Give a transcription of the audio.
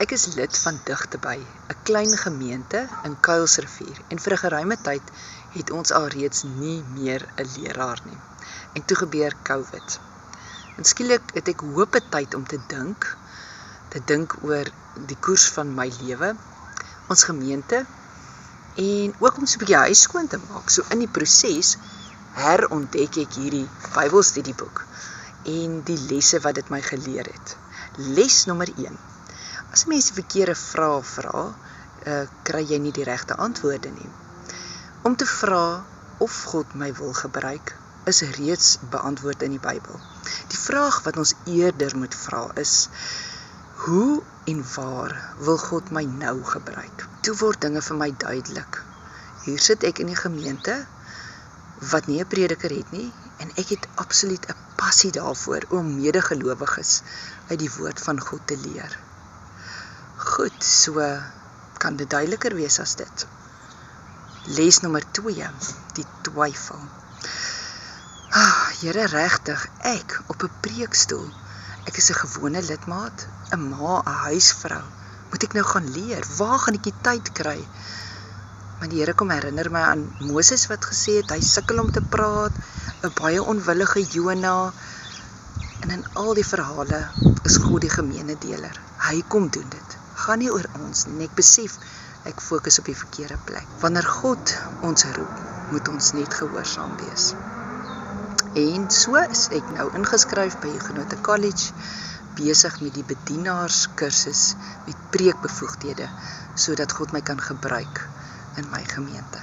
Ek is lid van Digteby, 'n klein gemeente in Kuilsrivier, en vir 'n geruime tyd het ons alreeds nie meer 'n leraar nie. En toe gebeur COVID. En skielik het ek hope tyd om te dink oor die koers van my lewe, ons gemeente, en ook om so 'n bietjie huis skoon te maak. So in die proses herontdek ek hierdie Bybelstudieboek en die lesse wat dit my geleer het. Les nommer 1. As mense verkeerde vrae vra, kry jy nie die regte antwoorde nie. Om te vra of God my wil gebruik, is reeds beantwoord in die Bybel. Die vraag wat ons eerder moet vra is, hoe en waar wil God my nou gebruik? Toe word dinge vir my duidelik. Hier sit ek in die gemeente, wat nie 'n prediker het nie, en ek het absoluut 'n passie daarvoor om medegelowiges uit die woord van God te leer. Goed, so kan dit duideliker wees as dit. Les nommer 2, die twyfel. Here, regtig, ek op 'n preekstoel. Ek is 'n gewone lidmaat, 'n ma, 'n huisvrou. Moet ek nou gaan leer? Waar gaan ek die tyd kry? Maar die Here kom herinner my aan Moses wat gesê het, hy sukkel om te praat, 'n baie onwillige Jona, en in al die verhale is God die gemeene deler. Hy kom doen dit. Gaan nie oor ons nie. Ek besef, ek fokus op die verkeerde plek. Wanneer God ons roep, moet ons net gehoorsaam wees. En so is ek nou ingeskryf by Huguenot College, besig met die bedienaarskursus met preekbevoegdhede, sodat God my kan gebruik in my gemeente.